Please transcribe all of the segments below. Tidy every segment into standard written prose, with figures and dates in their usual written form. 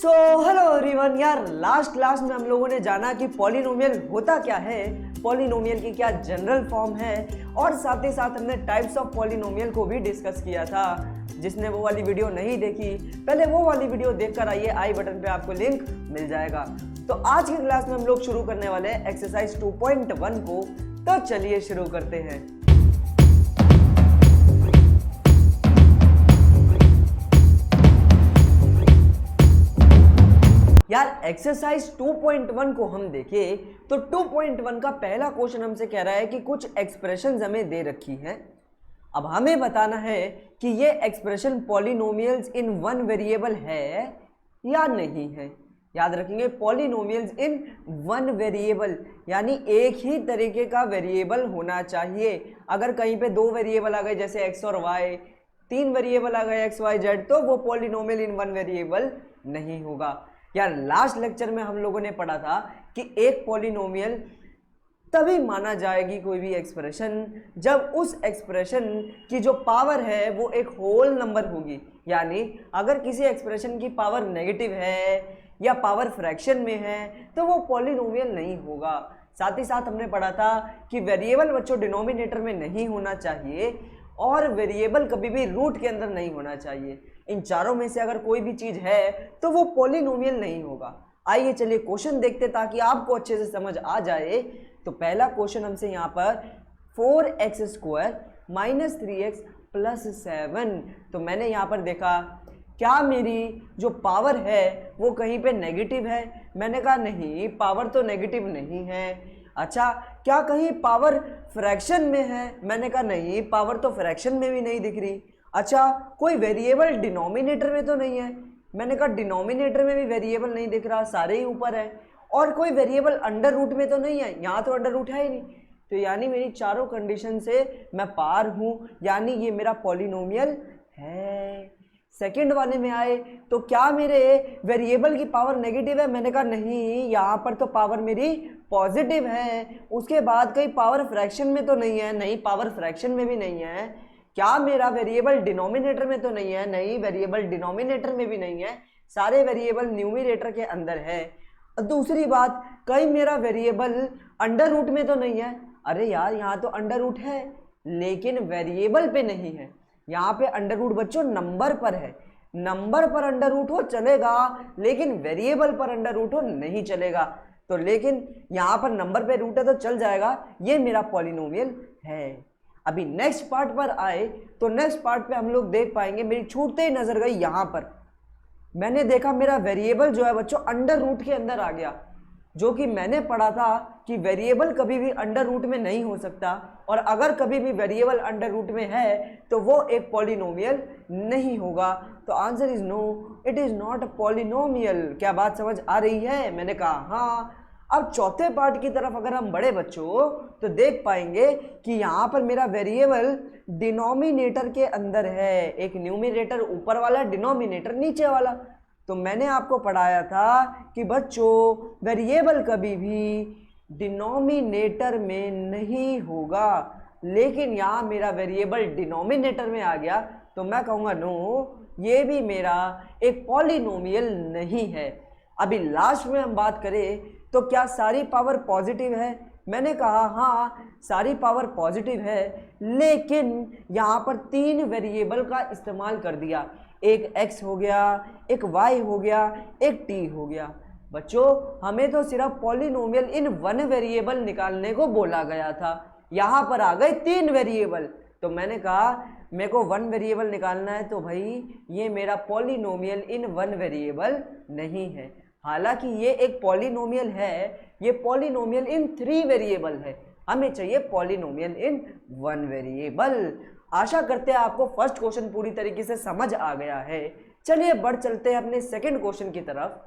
So hello everyone यार, last class में हम लोगों ने जाना कि पॉलिनोमियल होता क्या है, पॉलिनोमियल की क्या जनरल फॉर्म है, और साथ ही साथ हमने टाइप्स ऑफ पॉलिनोमियल को भी डिस्कस किया था। जिसने वो वाली वीडियो नहीं देखी, पहले वो वाली वीडियो देखकर आइए, आई बटन पे आपको लिंक मिल जाएगा। तो आज की क्लास में हम लोग शुरू करने वाले हैं एक्सरसाइज 2.1 को। तो चलिए शुरू करते हैं। यार एक्सरसाइज 2.1 को हम देखें तो 2.1 का पहला क्वेश्चन हमसे कह रहा है कि कुछ एक्सप्रेशंस हमें दे रखी हैं। अब हमें बताना है कि ये expression polynomials in one variable है या नहीं है। याद रखेंगे, पॉलिनोमियल्स इन वन वेरिएबल यानी एक ही तरीके का वेरिएबल होना चाहिए। अगर कहीं पे दो वेरिएबल आ गए जैसे x और y, तीन वेरिएबल आ गए x y z, तो वो पॉलिनोमियल इन वन वेरिएबल नहीं होगा। यार लास्ट लेक्चर में हम लोगों ने पढ़ा था कि एक पॉलिनोमियल तभी माना जाएगी कोई भी एक्सप्रेशन जब उस एक्सप्रेशन की जो पावर है वो एक होल नंबर होगी। यानी अगर किसी एक्सप्रेशन की पावर नेगेटिव है या पावर फ्रैक्शन में है तो वो पॉलिनोमियल नहीं होगा। साथ ही साथ हमने पढ़ा था कि वेरिएबल बच्चों डिनोमिनेटर में नहीं होना चाहिए और वेरिएबल कभी भी रूट के अंदर नहीं होना चाहिए। इन चारों में से अगर कोई भी चीज है तो वो पॉलिनोमियल नहीं होगा। आइए चलिए क्वेश्चन देखते ताकि आपको अच्छे से समझ आ जाए। तो पहला क्वेश्चन हमसे यहाँ पर 4x² - 3x + 7। तो मैंने यहाँ पर देखा क्या मेरी जो पावर है वो कहीं पे नेगेटिव है। मैंने कहा नहीं, पावर तो नेगेटिव नहीं है। अच्छा, क्या कहीं पावर फ्रैक्शन में है। मैंने कहा नहीं, पावर तो फ्रैक्शन में भी नहीं दिख रही। अच्छा, कोई वेरिएबल डिनोमिनेटर में तो नहीं है। मैंने कहा डिनोमिनेटर में भी वेरिएबल नहीं दिख रहा, सारे ही ऊपर है। और कोई वेरिएबल अंडर रूट में तो नहीं है, यहाँ तो अंडर रूट है ही नहीं। तो यानी मेरी चारों कंडीशन से मैं पार हूँ, यानी ये मेरा पॉलिनोमियल है। सेकंड वाले में आए तो क्या मेरे वेरिएबल की पावर नेगेटिव है। मैंने कहा नहीं, यहाँ पर तो पावर मेरी पॉजिटिव है। उसके बाद कहीं पावर फ्रैक्शन में तो नहीं है, नहीं पावर फ्रैक्शन में भी नहीं है। क्या मेरा वेरिएबल डिनोमिनेटर में तो नहीं है, नहीं वेरिएबल डिनोमिनेटर में भी नहीं है। सारे वेरिएबल न्यूमरेटर के अंदर है। दूसरी बात, कहीं मेरा वेरिएबल अंडर रूट में तो नहीं है। अरे यार, यहाँ तो अंडर रूट है लेकिन वेरिएबल पे नहीं है। यहाँ पे अंडर रूट बच्चों नंबर पर है। नंबर पर अंडर रूट हो चलेगा लेकिन वेरिएबल पर अंडर रूट हो नहीं चलेगा। तो लेकिन यहाँ पर नंबर पे रूट है तो चल जाएगा, ये मेरा पॉलिनोमियल है। अभी नेक्स्ट पार्ट पर आए तो नेक्स्ट पार्ट पे हम लोग देख पाएंगे, मेरी छूटते ही नजर गई यहाँ पर। मैंने देखा मेरा वेरिएबल जो है बच्चों अंडर रूट के अंदर आ गया, जो कि मैंने पढ़ा था कि वेरिएबल कभी भी अंडर रूट में नहीं हो सकता, और अगर कभी भी वेरिएबल अंडर रूट में है तो वो एक पॉलिनोमियल नहीं होगा। तो answer is no, it is not a polynomial. क्या बात समझ आ रही है? मैंने कहा हाँ। अब चौथे पार्ट की तरफ अगर हम बढ़े बच्चों तो देख पाएंगे कि यहाँ पर मेरा वेरिएबल डिनोमिनेटर के अंदर है। एक न्यूमरेटर ऊपर वाला, डिनोमिनेटर नीचे वाला। तो मैंने आपको पढ़ाया था कि बच्चों वेरिएबल कभी भी डिनोमिनेटर में नहीं होगा, लेकिन यहाँ मेरा वेरिएबल डिनोमिनेटर में आ गया तो मैं कहूँगा नो, ये भी मेरा एक पॉलिनोमियल नहीं है। अभी लास्ट में हम बात करें तो क्या सारी पावर पॉजिटिव है। मैंने कहा हाँ, सारी पावर पॉजिटिव है, लेकिन यहाँ पर तीन वेरिएबल का इस्तेमाल कर दिया। एक x हो गया, एक y हो गया, एक t हो गया। बच्चों हमें तो सिर्फ पॉलिनोमियल इन वन वेरिएबल निकालने को बोला गया था, यहाँ पर आ गए तीन वेरिएबल। तो मैंने कहा मेरे को वन वेरिएबल निकालना है तो भाई ये मेरा पॉलिनोमियल इन वन वेरिएबल नहीं है। हालांकि ये एक पॉलिनोमियल है, ये पॉलिनोमियल इन थ्री वेरिएबल है। हमें चाहिए पॉलिनोमियल इन वन वेरिएबल। आशा करते हैं आपको फर्स्ट क्वेश्चन पूरी तरीके से समझ आ गया है। चलिए बढ़ चलते हैं अपने सेकंड क्वेश्चन की तरफ।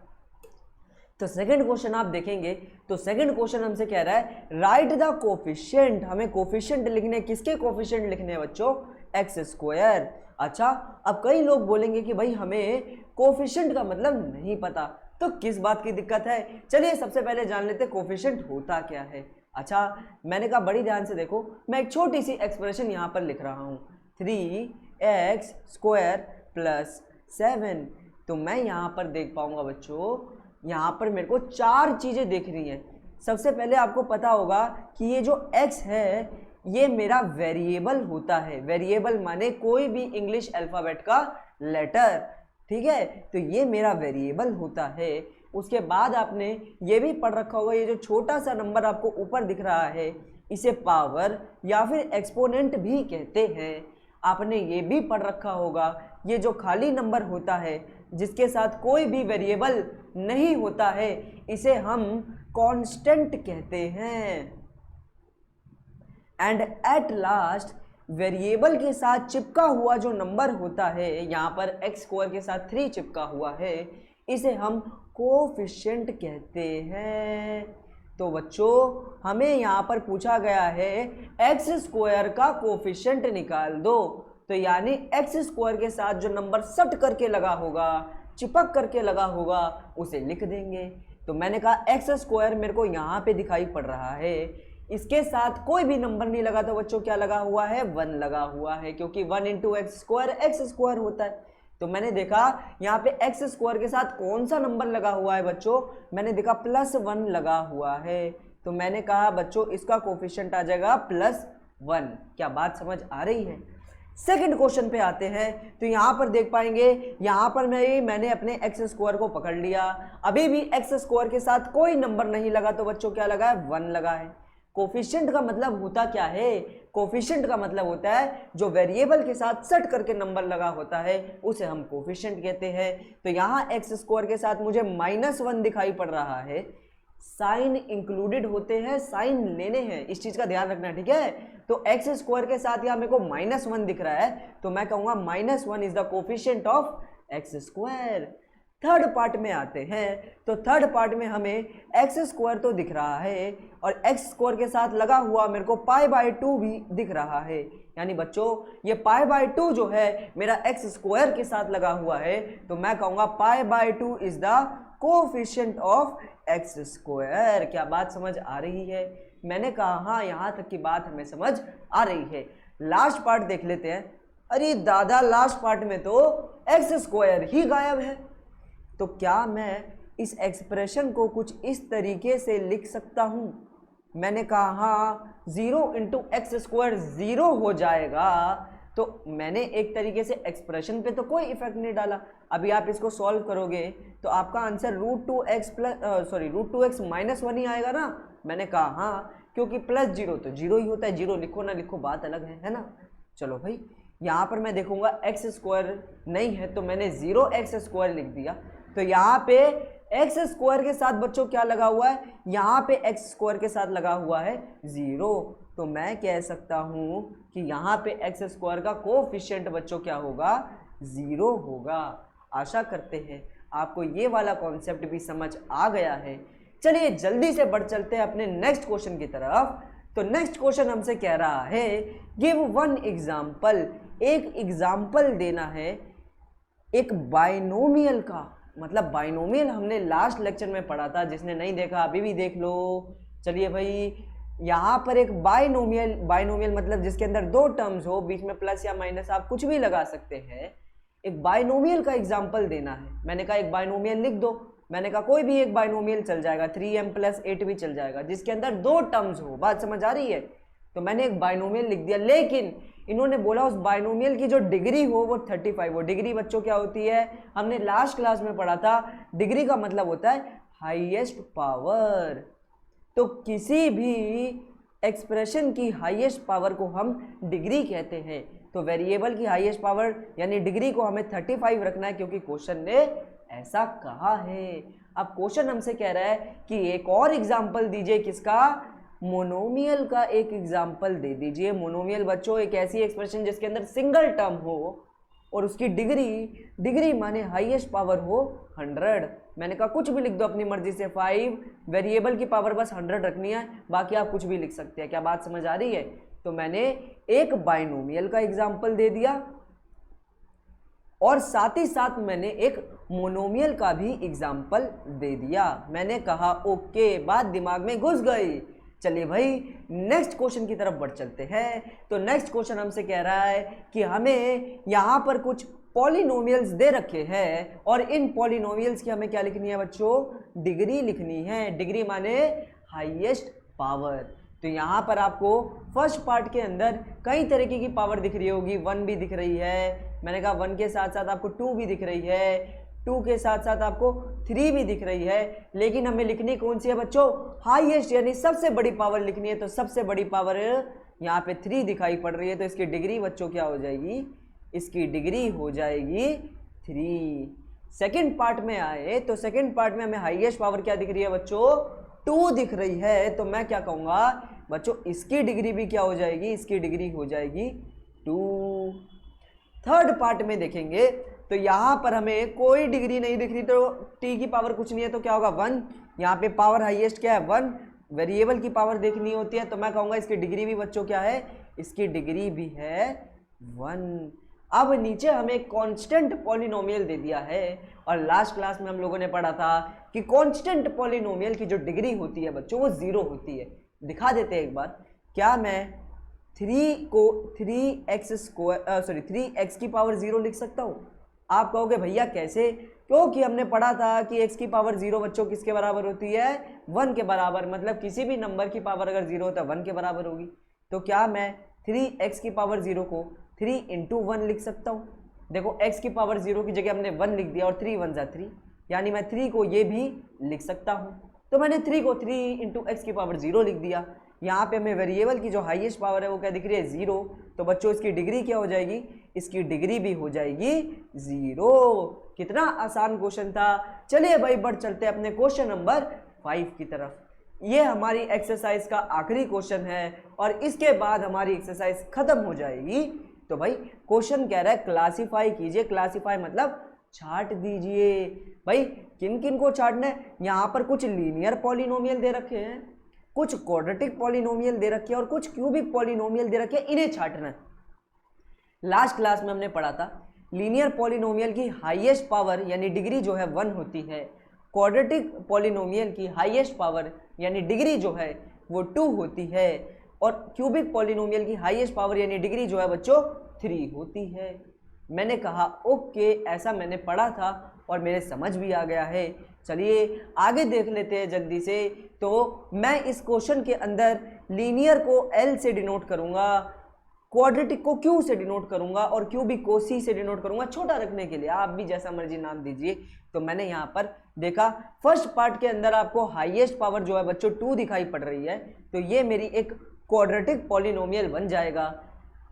तो सेकंड क्वेश्चन आप देखेंगे तो सेकंड क्वेश्चन हमसे कह रहा है राइट द कोफिशिएंट। हमें कोफिशिएंट लिखने, किसके कोफिशिएंट लिखने हैं बच्चों? x²। अच्छा, अब कई लोग बोलेंगे कि भाई हमें कोफिशिएंट का मतलब नहीं पता, तो किस बात की दिक्कत है। चलिए सबसे पहले जान लेते कोफिशिएंट होता क्या है। अच्छा, मैंने कहा बड़ी ध्यान से देखो, मैं एक छोटी सी एक्सप्रेशन यहाँ पर लिख रहा हूँ, 3x² + 7 तो मैं यहाँ पर देख पाऊंगा बच्चों, यहाँ पर मेरे को 4 चीज़ें दिख रही हैं। सबसे पहले आपको पता होगा कि ये जो x है ये मेरा वेरिएबल होता है। वेरिएबल माने कोई भी इंग्लिश अल्फ़ाबेट का लेटर, ठीक है, तो ये मेरा वेरिएबल होता है। उसके बाद आपने ये भी पढ़ रखा होगा, ये जो छोटा सा नंबर आपको ऊपर दिख रहा है इसे पावर या फिर एक्सपोनेंट भी कहते हैं। आपने ये भी पढ़ रखा होगा, ये जो खाली नंबर होता है जिसके साथ कोई भी वेरिएबल नहीं होता है इसे हम कांस्टेंट कहते हैं। एंड एट लास्ट वेरिएबल के साथ चिपका हुआ जो नंबर होता है, यहाँ पर एक्स स्क्वायर के साथ 3 चिपका हुआ है, इसे हम कोफिशिएंट कहते हैं। तो बच्चों हमें यहाँ पर पूछा गया है एक्स स्क्वायर का कोफिशिएंट निकाल दो, तो यानी एक्स स्क्वायर के साथ जो नंबर सट करके लगा होगा, चिपक करके लगा होगा, उसे लिख देंगे। तो मैंने कहा एक्स स्क्वायर मेरे को यहाँ पे दिखाई पड़ रहा है, इसके साथ कोई भी नंबर नहीं लगा, तो बच्चों क्या लगा हुआ है, 1 लगा हुआ है, क्योंकि 1 इंटू एक्स स्क्वायर होता है। तो मैंने देखा यहाँ पे एक्स स्क्वायर के साथ कौन सा नंबर लगा हुआ है बच्चों, मैंने देखा +1 लगा हुआ है। तो मैंने कहा बच्चों इसका कोफिशिएंट आ जाएगा +1। क्या बात समझ आ रही है? सेकंड क्वेश्चन पे आते हैं। तो यहाँ पर देख पाएंगे, यहाँ पर मैंने अपने एक्स स्क्वायर को पकड़ लिया, अभी भी एक्स स्क्वायर के साथ कोई नंबर नहीं लगा, तो बच्चों क्या लगा है, 1 लगा है। कोफिशिएंट का मतलब होता क्या है, कोफिशिएंट का मतलब होता है जो वेरिएबल के साथ सट करके नंबर लगा होता है उसे हम कोफिशिएंट कहते हैं। तो यहाँ एक्स स्क्वायर के साथ मुझे -1 दिखाई पड़ रहा है, साइन इंक्लूडेड होते हैं, साइन लेने हैं, इस चीज का ध्यान रखना, ठीक है। तो एक्स स्क्वायर के साथ यहाँ मेरे को -1 दिख रहा है, तो मैं कहूँगा -1 is the coefficient of x square. Third part में आते हैं। तो थर्ड पार्ट में हमें एक्स स्क्वायर तो दिख रहा है और एक्स स्क्वायर के साथ लगा हुआ मेरे को π/2 भी दिख रहा है, यानी बच्चों ये π/2 जो है मेरा एक्स स्क्वायर के साथ लगा हुआ है, तो मैं कहूँगा π/2 is the coefficient of x square. क्या बात समझ आ रही है? मैंने कहा हाँ, यहाँ तक की बात हमें समझ आ रही है। लास्ट पार्ट देख लेते हैं। अरे दादा, लास्ट पार्ट में तो एक्स स्क्वायर ही गायब है। तो क्या मैं इस एक्सप्रेशन को कुछ इस तरीके से लिख सकता हूँ? मैंने कहा हाँ, 0 इंटू एक्स स्क्वायर 0 हो जाएगा। तो मैंने एक तरीके से एक्सप्रेशन पे तो कोई इफेक्ट नहीं डाला। अभी आप इसको सॉल्व करोगे तो आपका आंसर √2x -1 ही आएगा ना। मैंने कहा हाँ, क्योंकि +0 तो 0 ही होता है, 0 लिखो ना लिखो बात अलग है ना। चलो भाई, यहाँ पर मैं देखूंगा एक्स स्क्वायर नहीं है तो मैंने 0x² लिख दिया। तो यहाँ पे एक्स स्क्वायर के साथ बच्चों क्या लगा हुआ है, यहाँ पे एक्स स्क्वायर के साथ लगा हुआ है 0। तो मैं कह सकता हूँ कि यहाँ पे एक्स स्क्वायर का कोफिशिएंट बच्चों क्या होगा, 0 होगा। आशा करते हैं आपको ये वाला कॉन्सेप्ट भी समझ आ गया है। चलिए जल्दी से बढ़ चलते हैं अपने नेक्स्ट क्वेश्चन की तरफ। तो नेक्स्ट क्वेश्चन हमसे कह रहा है गिव 1 एग्जाम्पल, एक एग्जाम्पल देना है एक बाइनोमियल का। मतलब बाइनोमियल हमने लास्ट लेक्चर में पढ़ा था, जिसने नहीं देखा अभी भी देख लो। चलिए भाई, यहाँ पर एक बाइनोमियल मतलब जिसके अंदर 2 टर्म्स हो, बीच में प्लस या माइनस आप कुछ भी लगा सकते हैं, एक बाइनोमियल का एग्जाम्पल देना है। मैंने कहा एक बाइनोमियल लिख दो। मैंने कहा कोई भी एक बाइनोमियल चल जाएगा, 3m + 8 भी चल जाएगा, जिसके अंदर 2 टर्म्स हो। बात समझ आ रही है? तो मैंने एक बाइनोमियल लिख दिया, लेकिन इन्होंने बोला उस बाइनोमियल की जो डिग्री हो वो 35 हो। डिग्री बच्चों क्या होती है, हमने लास्ट क्लास में पढ़ा था, डिग्री का मतलब होता है हाईएस्ट पावर। तो किसी भी एक्सप्रेशन की हाईएस्ट पावर को हम डिग्री कहते हैं। तो वेरिएबल की हाईएस्ट पावर यानी डिग्री को हमें 35 रखना है, क्योंकि क्वेश्चन ने ऐसा कहा है। अब क्वेश्चन हमसे कह रहा है कि एक और एग्जाम्पल दीजिए, किसका, मोनोमियल का एक एग्जाम्पल दे दीजिए। मोनोमियल बच्चों एक ऐसी एक्सप्रेशन जिसके अंदर सिंगल टर्म हो और उसकी डिग्री माने हाईएस्ट पावर हो 100। मैंने कहा कुछ भी लिख दो अपनी मर्जी से, 5 वेरिएबल की पावर बस 100 रखनी है, बाकी आप कुछ भी लिख सकते हैं। क्या बात समझ आ रही है? तो मैंने एक बाइनोमियल का एग्जाम्पल दे दिया और साथ ही साथ मैंने एक मोनोमियल का भी एग्जाम्पल दे दिया। मैंने कहा ओके, बात दिमाग में घुस गई। चलिए भाई नेक्स्ट क्वेश्चन की तरफ बढ़ चलते हैं। तो नेक्स्ट क्वेश्चन हमसे कह रहा है कि हमें यहाँ पर कुछ पॉलिनोमियल्स दे रखे हैं और इन पॉलिनोमियल्स की हमें क्या लिखनी है बच्चों, डिग्री लिखनी है। डिग्री माने हाईएस्ट पावर। तो यहाँ पर आपको फर्स्ट पार्ट के अंदर कई तरीके की पावर दिख रही होगी, 1 भी दिख रही है, मैंने कहा 1 के साथ साथ आपको 2 भी दिख रही है, 2 के साथ साथ आपको 3 भी दिख रही है, लेकिन हमें लिखनी कौन सी है बच्चों, हाईएस्ट यानी सबसे बड़ी पावर लिखनी है। तो सबसे बड़ी पावर यहाँ पे 3 दिखाई पड़ रही है, तो इसकी डिग्री बच्चों क्या हो जाएगी, इसकी डिग्री हो जाएगी 3। सेकंड पार्ट में आए तो सेकंड पार्ट में हमें हाईएस्ट पावर क्या दिख रही है बच्चों, 2 दिख रही है। तो मैं क्या कहूँगा बच्चों, इसकी डिग्री भी क्या हो जाएगी, इसकी डिग्री हो जाएगी 2। थर्ड पार्ट में देखेंगे तो यहाँ पर हमें कोई डिग्री नहीं दिख रही, तो टी की पावर कुछ नहीं है, तो क्या होगा 1। यहाँ पे पावर हाईएस्ट क्या है 1, वेरिएबल की पावर देखनी होती है, तो मैं कहूँगा इसकी डिग्री भी बच्चों क्या है, इसकी डिग्री भी है 1। अब नीचे हमें एक कांस्टेंट पॉलिनोमियल दे दिया है, और लास्ट क्लास में हम लोगों ने पढ़ा था कि कांस्टेंट पॉलिनोमियल की जो डिग्री होती है बच्चों वो 0 होती है। दिखा देते हैं एक बार, क्या मैं 3 को 3x की पावर 0 लिख सकता हूँ? आप कहोगे भैया कैसे, क्योंकि हमने पढ़ा था कि x की पावर 0 बच्चों किसके बराबर होती है, 1 के बराबर। मतलब किसी भी नंबर की पावर अगर 0 हो तो 1 के बराबर होगी। तो क्या मैं 3x की पावर 0 को 3 × 1 लिख सकता हूँ? देखो x की पावर 0 की जगह हमने 1 लिख दिया और 3 1 जा 3, यानी मैं 3 को ये भी लिख सकता हूँ। तो मैंने 3 को 3 × x की पावर 0 लिख दिया। यहाँ पे हमें वेरिएबल की जो हाईएस्ट पावर है वो क्या दिख रही है, 0। तो बच्चों इसकी डिग्री क्या हो जाएगी, इसकी डिग्री भी हो जाएगी 0। कितना आसान क्वेश्चन था। चलिए भाई बढ़ चलते हैं अपने क्वेश्चन नंबर 5 की तरफ। ये हमारी एक्सरसाइज का आखिरी क्वेश्चन है और इसके बाद हमारी एक्सरसाइज खत्म हो जाएगी। तो भाई क्वेश्चन कह रहा है क्लासीफाई कीजिए। क्लासीफाई मतलब छाट दीजिए। भाई किन किन को छाटना है, यहाँ पर कुछ लीनियर पॉलिनोमियल दे रखे हैं, कुछ क्वाड्रेटिक पॉलिनोमियल दे रखे हैं और कुछ क्यूबिक पॉलिनोमियल दे रखे हैं, इन्हें छाटना है। लास्ट क्लास में हमने पढ़ा था लीनियर पॉलिनोमियल की हाईएस्ट पावर यानी डिग्री जो है 1 होती है, क्वाड्रेटिक पॉलिनोमियल की हाईएस्ट पावर यानी डिग्री जो है वो 2 होती है, और क्यूबिक पॉलिनोमियल की हाईएस्ट पावर यानी डिग्री जो है बच्चों 3 होती है। मैंने कहा ओके, ऐसा मैंने पढ़ा था और मेरे समझ भी आ गया है। चलिए आगे देख लेते हैं जल्दी से। तो मैं इस क्वेश्चन के अंदर लीनियर को L से डिनोट करूंगा, क्वाड्रेटिक को Q से डिनोट करूंगा और क्यूबिक को C से डिनोट करूंगा, छोटा रखने के लिए। आप भी जैसा मर्जी नाम दीजिए। तो मैंने यहाँ पर देखा फर्स्ट पार्ट के अंदर आपको हाईएस्ट पावर जो है बच्चों 2 दिखाई पड़ रही है, तो ये मेरी एक क्वाड्रेटिक पॉलिनोमियल बन जाएगा।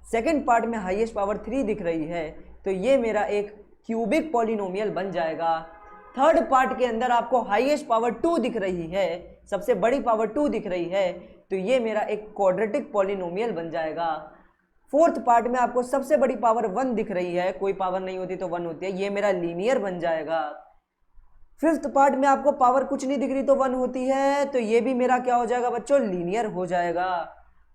सेकेंड पार्ट में हाईएस्ट पावर 3 दिख रही है, तो ये मेरा एक क्यूबिक पॉलिनोमियल बन जाएगा। थर्ड पार्ट के अंदर आपको हाईएस्ट पावर 2 दिख रही है, सबसे बड़ी पावर 2 दिख रही है, तो ये मेरा एक क्वाड्रेटिक पॉलिनोमियल बन जाएगा। फोर्थ पार्ट में आपको सबसे बड़ी पावर 1 दिख रही है, कोई पावर नहीं होती तो 1 होती है, ये मेरा लीनियर बन जाएगा। फिफ्थ पार्ट में आपको पावर कुछ नहीं दिख रही तो 1 होती है, तो ये भी मेरा क्या हो जाएगा बच्चों, लीनियर हो जाएगा।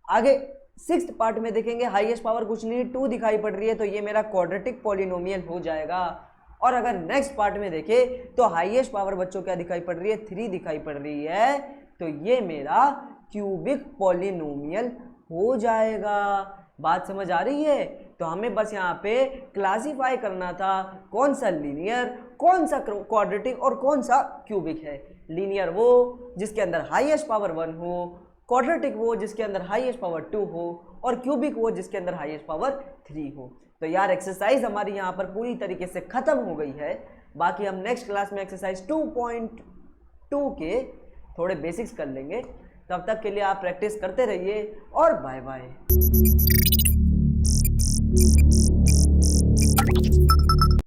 आगे सिक्स्थ पार्ट में देखेंगे हाईएस्ट पावर कुछ नहीं 2 दिखाई पड़ रही है, तो ये मेरा क्वाड्रेटिक पॉलिनोमियल हो जाएगा। और अगर नेक्स्ट पार्ट में देखें तो हाईएस्ट पावर बच्चों क्या दिखाई पड़ रही है, 3 दिखाई पड़ रही है, तो ये मेरा क्यूबिक पॉलिनोमियल हो जाएगा। बात समझ आ रही है? तो हमें बस यहाँ पे क्लासिफाई करना था कौन सा लीनियर, कौन सा क्वाड्रेटिक और कौन सा क्यूबिक है। लीनियर वो जिसके अंदर हाईएस्ट पावर 1 हो, क्वाड्रेटिक वो जिसके अंदर हाईएस्ट पावर 2 हो, और क्यूबिक वो जिसके अंदर हाईएस्ट पावर 3 हो। तो यार एक्सरसाइज हमारी यहाँ पर पूरी तरीके से खत्म हो गई है। बाकी हम नेक्स्ट क्लास में एक्सरसाइज 2.2 के थोड़े बेसिक्स कर लेंगे। तब तक के लिए आप प्रैक्टिस करते रहिए और बाय बाय।